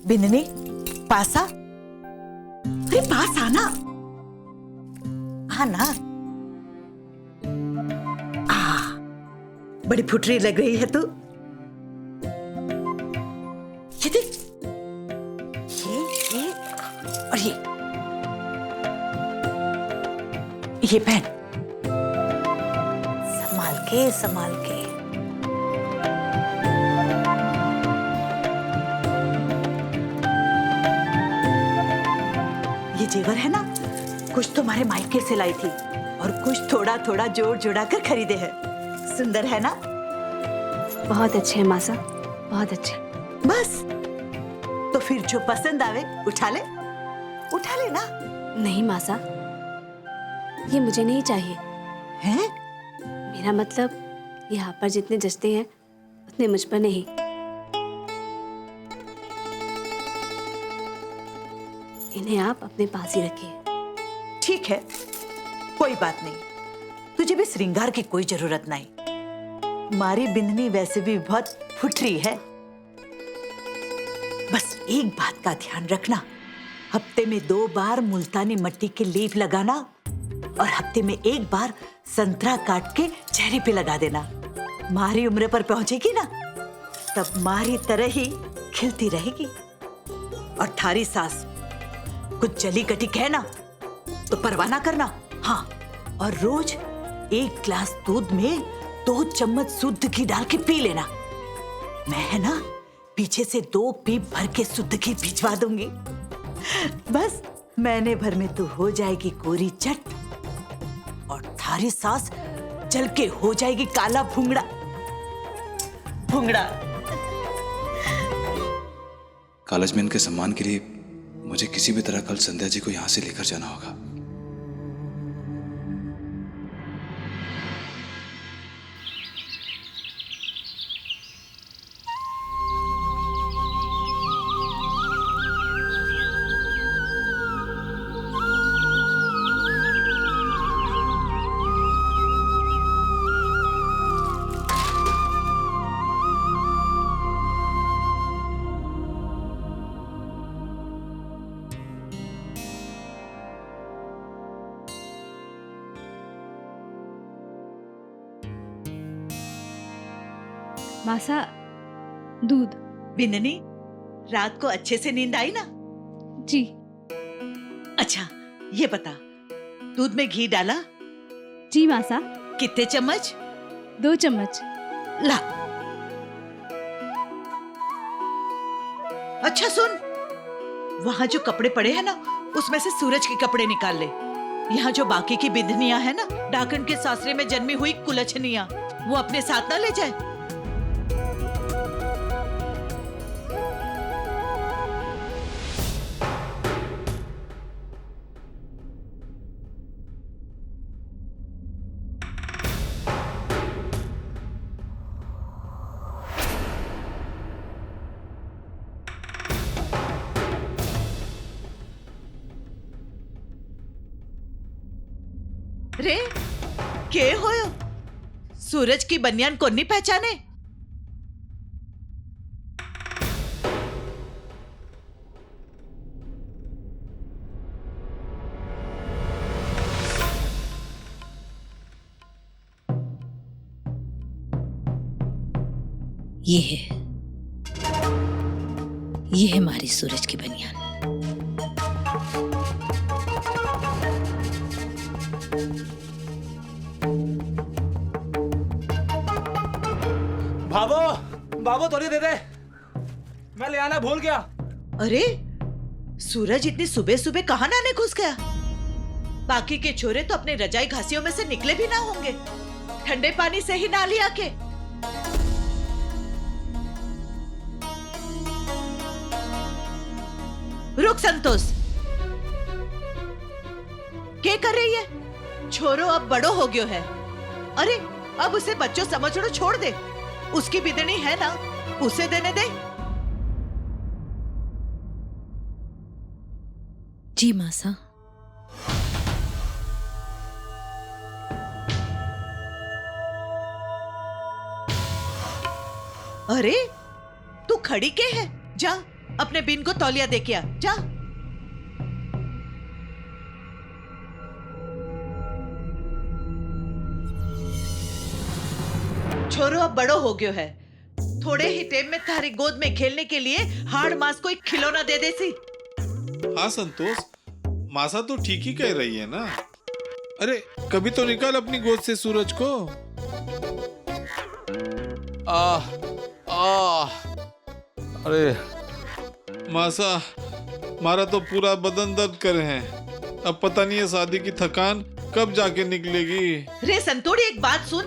बिन्नी, पास आ। अरे पास आना, आना। बड़ी फुटरी लग रही है तू। ये देख, ये और ये पहन। संभाल के, संभाल के। ये जेवर है ना, कुछ तुम्हारे मायके से लाई थी और कुछ थोड़ा थोड़ा जोड़ जोड़ा कर खरीदे हैं। सुंदर है ना? बहुत अच्छे हैं मासा, बहुत अच्छे। बस तो फिर जो पसंद आवे उठा ले, उठा ले ना। नहीं मासा, ये मुझे नहीं चाहिए। हैं? मेरा मतलब ये आप पर जितने जचते हैं उतने मुझ पर नहीं। इन्हें आप अपने पास ही रखिए। ठीक है, कोई बात नहीं। तुझे भी श्रृंगार की कोई जरूरत नहीं। मारी बिंदनी वैसे भी बहुत फुटरी है। बस एक बात का ध्यान रखना, हफ्ते में 2 बार मुल्तानी मट्टी के लेप लगाना और हफ्ते में 1 बार संतरा काट के चेहरे पे लगा देना। मारी उम्र पर पहुंचेगी ना, तब मारी तरह ही खिलती रहेगी। और थारी सास कुछ जली कटी कहना तो परवाह ना करना। हाँ, और रोज 1 गिलास दूध में 2 चम्मच शुद्ध घी डाल के पी लेना। मैं है ना पीछे से 2 पीप भर के शुद्ध घी भिजवा दूंगी। बस महीने भर में तू हो जाएगी कोरी चट और थारी सास जल के हो जाएगी काला भुंगड़ा। भुंगड़ा। कालजमैन के सम्मान के लिए मुझे किसी भी तरह कल संध्या जी को यहां से लेकर जाना होगा। मासा, दूध। बिन्नी, रात को अच्छे से नींद आई ना? जी। अच्छा, ये बता, दूध में घी डाला? जी मासा। कितने चम्मच? 2 चम्मच। ला। अच्छा सुन, वहां जो कपड़े पड़े हैं ना, उसमें से सूरज के कपड़े निकाल ले। यहाँ जो बाकी की बिंदनियां है ना, डाकन के सासरे में जन्मी हुई कुलछनियां, वो अपने साथ ना ले जाए। रे, के होयो? सूरज की बनियान को नहीं पहचाने? ये है हमारी सूरज की बनियान। बाबू, बाबू थोड़ी दे दे, मैं ले आना भूल गया। अरे, सूरज इतनी सुबह सुबह कहाँ नहाने घुस गया? बाकी के छोरे तो अपने रजाई घासियों में से निकले भी ना होंगे। ठंडे पानी से ही नहा लिया के। रुक संतोष, क्या कर रही है? छोरो अब बड़ो हो गयो है। अरे, अब उसे बच्चों समझो, छोड़ दे। उसकी बिदनी है ना, उसे देने दे। जी मासा। अरे, तू तू खड़ी के है? जा अपने बिन को तौलिया दे के आ, जा। छोरो अब बड़ो हो गयो है, थोड़े ही टाइम में थारी गोद में खेलने के लिए हाड़ मास को एक खिलौना दे देसी। हाँ संतोष, मासा तो ठीक ही कह रही है ना। अरे कभी तो निकाल अपनी गोद से सूरज को। आह आह, अरे मासा, मारा तो पूरा बदन दर्द करे हैं। अब पता नहीं है शादी की थकान कब जाके निकलेगी। रे संतोड़ी, एक बात सुन।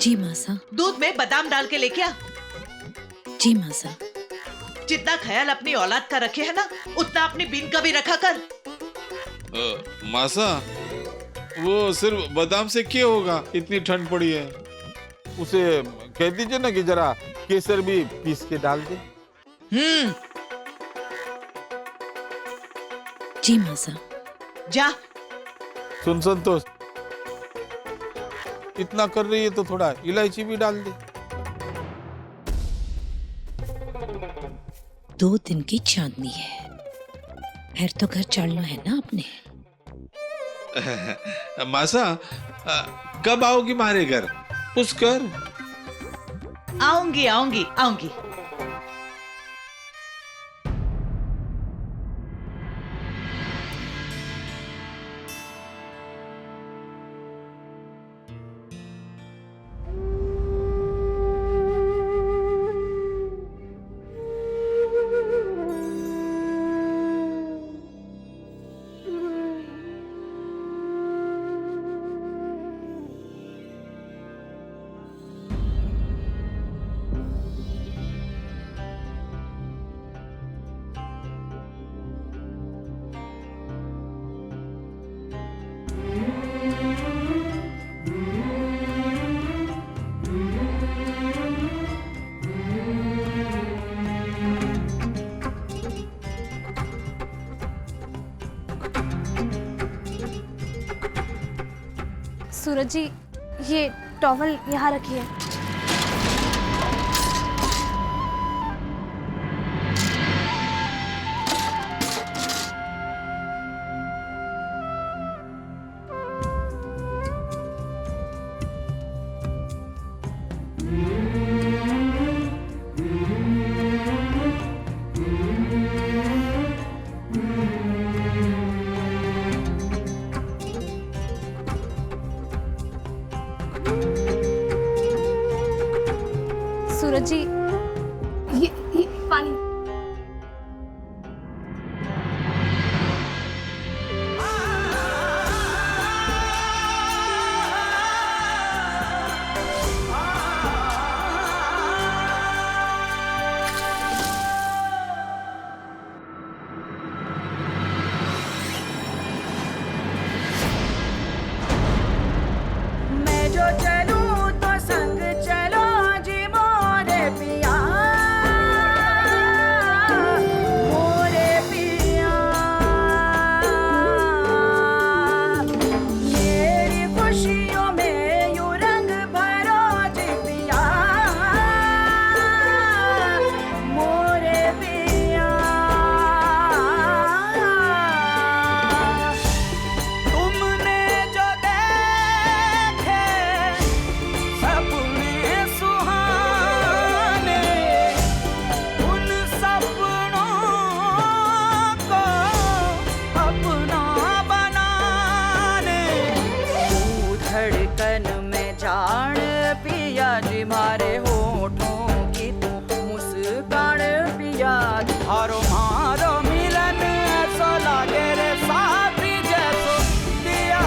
जी मासा। दूध में बादाम डाल के लेके आ। जी मासा। जितना ख्याल अपनी औलाद का रखे है ना, उतना अपनी बीन का भी रखा कर। मासा, वो सिर्फ बादाम से क्या होगा? इतनी ठंड पड़ी है। उसे कह दीजिए ना कि जरा केसर भी पीस के डाल दे। जी मासा। जा। सुन संतोष, इतना कर रही है तो थोड़ा इलायची भी डाल दे। 2 दिन की चांदनी है, फिर तो घर चलना है ना अपने। मासा, कब आओगी हमारे घर? पुष्कर। आऊंगी आऊंगी आऊंगी। सूरज जी, ये टॉवल यहाँ रखिए। सूरज जी, ये पानी। मैं जो चलूं तो संग चलो जी मोरे पिया, मोरे पिया। मेरी खुशियों में यूं रंग भरो जी पिया, मोरे पिया। तुमने जो देखे सपने सुहाने, उन सपनों को अपना बनाने, तू धड़कन में जान पिया जी, मारे होठों की तू मुस्कान पिया। हारो मारो मिलन ऐसा लागे रे साथी जैसो दिया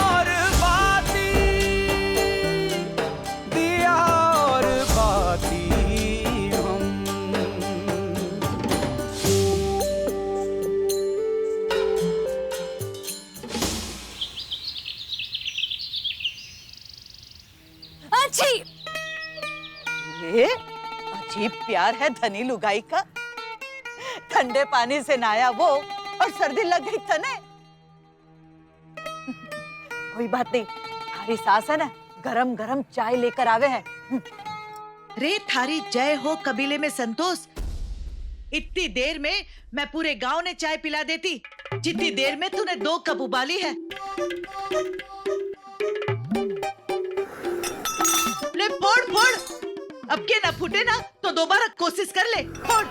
और बाती, दिया और बाती हम। अच्छी। ये अजीब प्यार है धनी लुगाई का। ठंडे पानी से नहाया वो और सर्दी लग गई तने। कोई बात नहीं, हमारी सास है ना, गरम गरम चाय लेकर आवे हैं। रे थारी जय हो कबीले में संतोष। इतनी देर में मैं पूरे गांव ने चाय पिला देती जितनी देर में तूने 2 कप उबाली है। ले फोड़ फोड़, अब के ना फूटे ना तो दोबारा कोशिश कर ले, फोड़।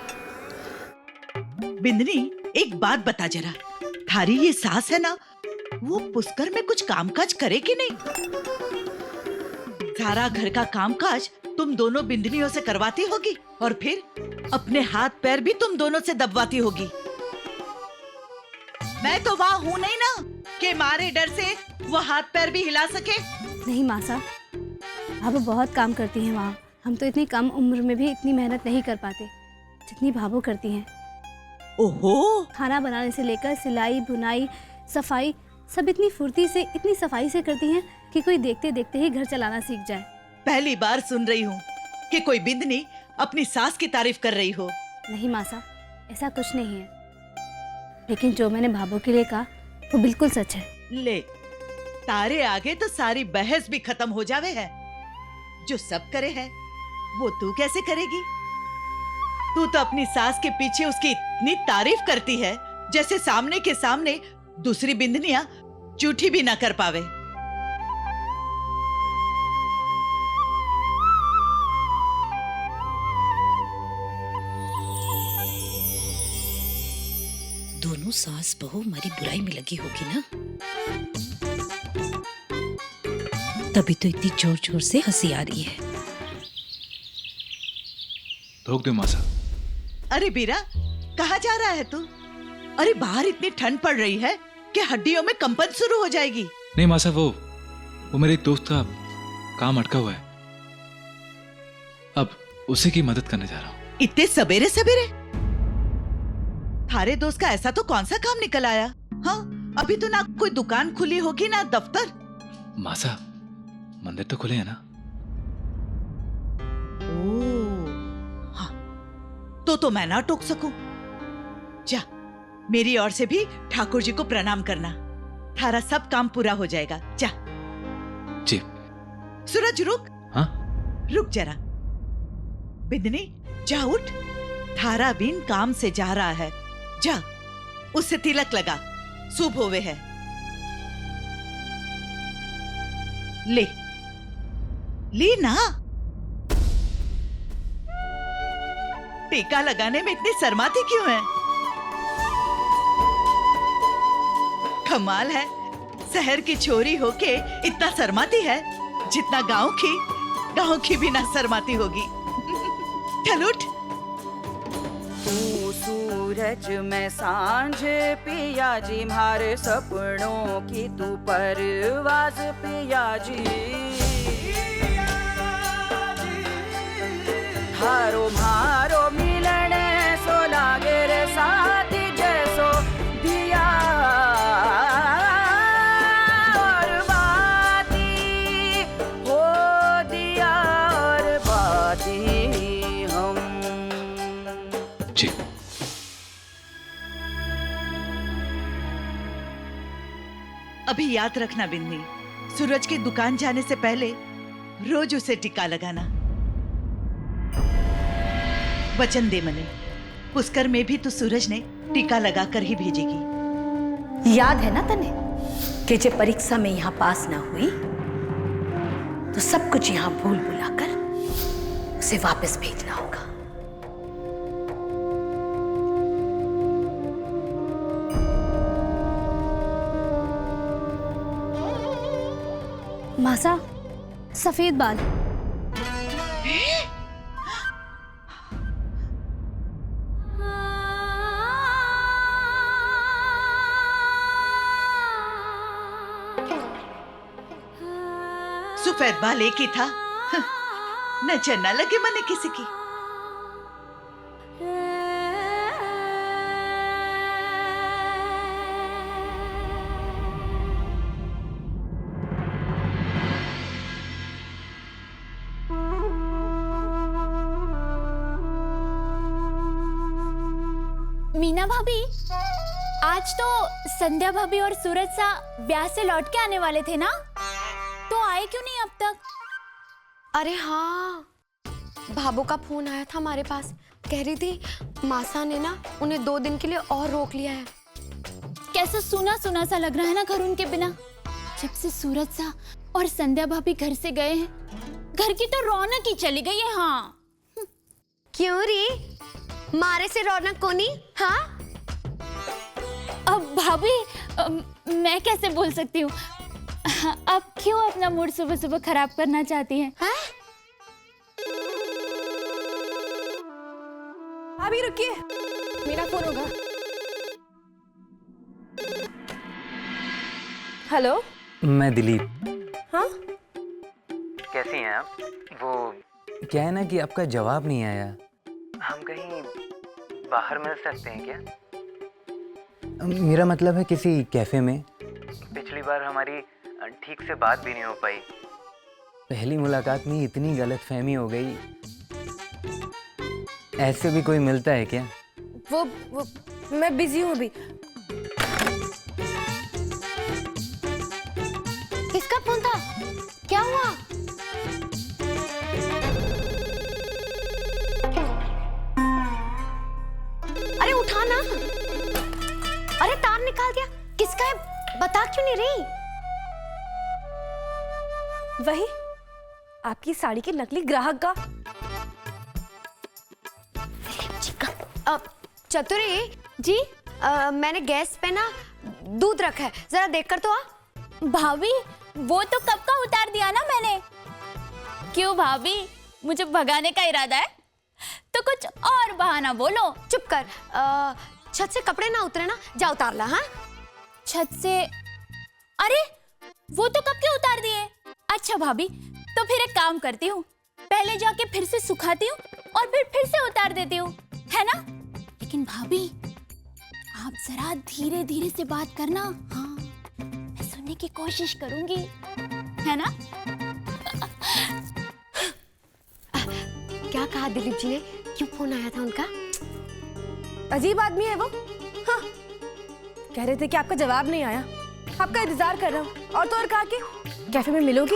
बिंदनी एक बात बता जरा, थारी ये सास है ना, वो पुष्कर में कुछ कामकाज करे कि नहीं? सारा घर का कामकाज तुम दोनों बिंदनियों से करवाती होगी और फिर अपने हाथ पैर भी तुम दोनों से दबवाती होगी। मैं तो वहाँ हूँ नहीं ना कि मारे डर से वो हाथ पैर भी हिला सके। नहीं मासा, भाभो बहुत काम करती हैं वहाँ। हम तो इतनी कम उम्र में भी इतनी मेहनत नहीं कर पाते जितनी भाभो करती हैं। ओहो, खाना बनाने से लेकर सिलाई बुनाई सफाई सब इतनी फुर्ती से इतनी सफाई से करती हैं कि कोई देखते देखते ही घर चलाना सीख जाए। पहली बार सुन रही हूँ कि कोई बिंदनी अपनी सास की तारीफ कर रही हो। नहीं मासा, ऐसा कुछ नहीं है, लेकिन जो मैंने भाभो के लिए कहा वो बिल्कुल सच है। ले, तारे आगे तो सारी बहस भी खत्म हो जावे है। जो सब करे है वो तू कैसे करेगी? तू तो अपनी सास के पीछे उसकी इतनी तारीफ करती है जैसे सामने के सामने दूसरी बिंदनियां झूठी भी ना कर पावे। दोनों सास बहू हमारी बुराई में लगी होगी ना, तभी तो इतनी जोर जोर से हंसी आ रही है। रोक दो मासा। अरे बीरा, कहाँ जा रहा है तू? अरे बाहर इतनी ठंड पड़ रही है कि हड्डियों में कंपन शुरू हो जाएगी। नहीं मासा, वो मेरे एक दोस्त का काम अटका हुआ है, अब उसी की मदद करने जा रहा हूँ। इतने सवेरे सवेरे? थारे दोस्त का ऐसा तो कौन सा काम निकल आया? हाँ, अभी तो ना कोई दुकान खुली होगी ना दफ्तर। मासा, मंदिर तो खुले हैं ना? तो मैं ना टोक सकूं। जा, मेरी ओर से भी ठाकुर जी को प्रणाम करना। थारा सब काम पूरा हो जाएगा। जा। जी। सूरज रुक। हाँ? रुक जरा। बिंदनी, जा उठ। थारा बिन काम से जा रहा है, जा उससे तिलक लगा, शुभ होवे है। ले ले ना। टीका लगाने में इतनी शर्माती क्यों है? कमाल है, शहर की छोरी होके इतना शर्माती है जितना गांव की भी ना शर्माती होगी। चल उठ। तू सूरज में सांझ पिया जी, मारे सपनों की तू परवाज पिया जी। हारो मारो मिलन सो लागे रे साथी जैसो दिया और बाती हो दिया और बाती हम। जी। अभी याद रखना बिन्नी, सूरज की दुकान जाने से पहले रोज उसे टीका लगाना। वचन दे मने, पुष्कर में भी तो सूरज ने टीका लगाकर ही भेजेगी। याद है ना तने कि जब परीक्षा में यहाँ पास ना हुई तो सब कुछ यहाँ भूल भुलाकर उसे वापस भेजना होगा। मासा, सफेद बाल। सफेद बाल एक ही था, नजर न लगे मने किसी की। मीना भाभी, आज तो संध्या भाभी और सूरज सा ब्याह से लौट के आने वाले थे ना, तो आए क्यों नहीं अब तक? अरे हाँ, भाभो का फोन आया था हमारे पास, कह रही थी मासा ने ना उन्हें 2 दिन के लिए और रोक लिया है। कैसा सुना सुना सा लग रहा है ना घर उनके बिना। जब से सूरज सा और संध्या भाभी घर से गए हैं, घर की तो रौनक ही चली गई है। हाँ क्यों री, मारे से रौनक कोनी? हाँ अब भाभी मैं कैसे बोल सकती हूँ। अब क्यों अपना मूड सुबह सुबह खराब करना चाहती हैं? अभी रुकिए, मेरा फोन होगा। हेलो, मैं दिलीप। हाँ कैसी हैं आप? वो क्या है ना कि आपका जवाब नहीं आया। हम कहीं बाहर मिल सकते हैं क्या? मेरा मतलब है किसी कैफे में। पिछली बार हमारी ठीक से बात भी नहीं हो पाई। पहली मुलाकात में इतनी गलतफहमी हो गई। ऐसे भी कोई मिलता है क्या? वो मैं बिजी हूँ अभी। किसका फोन था? क्या हुआ? अरे उठा ना। अरे तार निकाल दिया। किसका है? बता क्यों नहीं रही? वही आपकी साड़ी के नकली ग्राहक का। चतुरी जी, मैंने गैस पे ना दूध रखा है, जरा देख कर तो आ। भाभी वो तो कब का उतार दिया ना मैंने। क्यों भाभी, मुझे भगाने का इरादा है? तो कुछ और बहाना बोलो। चुप कर। छत से कपड़े ना उतरे ना, जा उतार ला। हाँ छत से? अरे वो तो कब के उतार दिए। अच्छा भाभी, तो फिर एक काम करती हूँ, पहले जाके फिर से सुखाती हूँ और फिर से उतार देती हूँ, है ना? लेकिन भाभी आप जरा धीरे धीरे से बात करना। हाँ मैं सुनने की कोशिश करूंगी, है ना? क्या कहा दिलीप जी ने? क्यों फोन आया था उनका? अजीब आदमी है वो। हाँ कह रहे थे कि आपका जवाब नहीं आया, आपका इंतजार कर रहा हूँ। और तो और कहा कि कैफे में मिलोगी।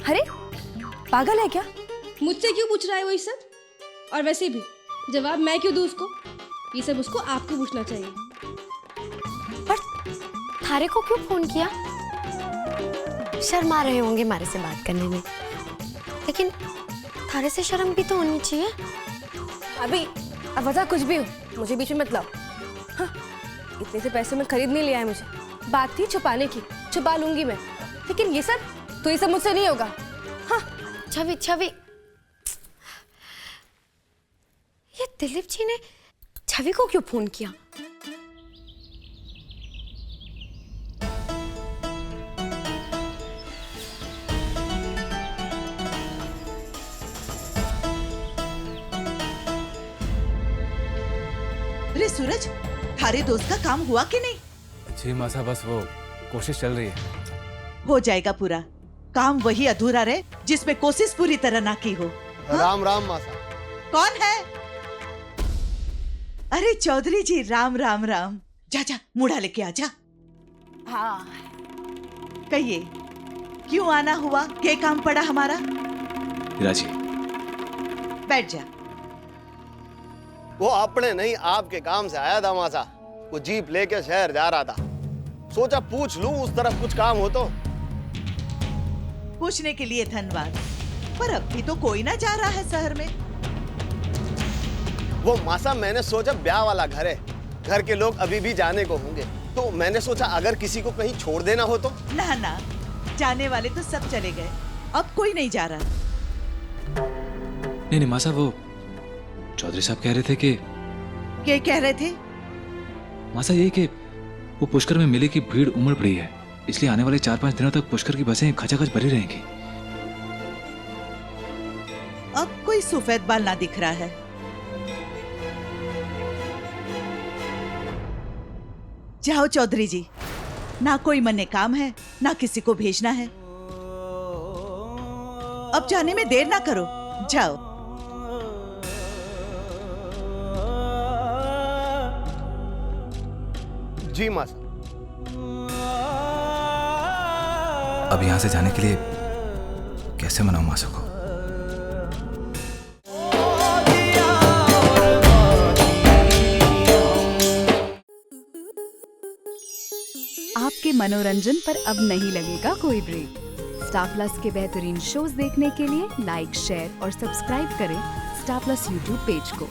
अरे पागल है क्या? मुझसे क्यों पूछ रहा है वो ये सब? और वैसे भी जवाब मैं क्यों दूं उसको? ये सब उसको आपको पूछना चाहिए। पर थारे को क्यों फोन किया? शर्मा रहे होंगे हमारे से बात करने में, लेकिन थारे से शर्म भी तो होनी चाहिए। अभी अब वजह कुछ भी हो, मुझे बीच में मत लाओ। हाँ, इतने से पैसे में खरीद नहीं लिया है मुझे। बात थी छुपाने की, छुपा लूंगी मैं, लेकिन ये सब मुझसे नहीं होगा। हाँ छवि छवि, ये दिलीप जी ने छवि को क्यों फोन किया? अरे सूरज, थारे दोस्त का काम हुआ कि नहीं? जी मासा, बस वो कोशिश चल रही है। हो जाएगा पूरा। काम वही अधूरा रहे जिसमें कोशिश पूरी तरह ना की हो। हाँ? राम राम मासा। कौन है? अरे चौधरी जी, राम राम राम। जा जा मुड़ा लेके आ जा। हाँ कहिए, क्यों आना हुआ? क्या काम पड़ा हमारा? राजी, बैठ जा। वो अपने नहीं आपके काम से आया था मासा। वो जीप लेके शहर जा रहा था, सोचा पूछ लूं उस तरफ कुछ काम हो तो। पूछने के लिए धन्यवाद, पर अब भी तो कोई ना जा रहा है शहर में। वो मासा, मैंने सोचा ब्याह वाला घर है, घर के लोग अभी भी जाने को होंगे, तो मैंने सोचा अगर किसी को कहीं छोड़ देना हो तो। ना ना, जाने वाले तो सब चले गए, अब कोई नहीं जा रहा। नहीं मासा, वो चौधरी साहब कह रहे थे कि। क्या कह रहे थे? मासा यही कि वो पुष्कर में मेले की भीड़ उमड़ पड़ी है, इसलिए आने वाले 4-5 दिनों तक पुष्कर की बसें खचाखच भरी रहेंगी। अब कोई सफेद बाल ना दिख रहा है। जाओ चौधरी जी, ना कोई मन्ने काम है, ना किसी को भेजना है। अब जाने में देर ना करो, जाओ। जी मासा। अब यहाँ से जाने के लिए कैसे मनाऊं मासा को? के मनोरंजन पर अब नहीं लगेगा कोई ब्रेक। स्टार प्लस के बेहतरीन शोज देखने के लिए लाइक, शेयर और सब्सक्राइब करें स्टार प्लस यूट्यूब पेज को।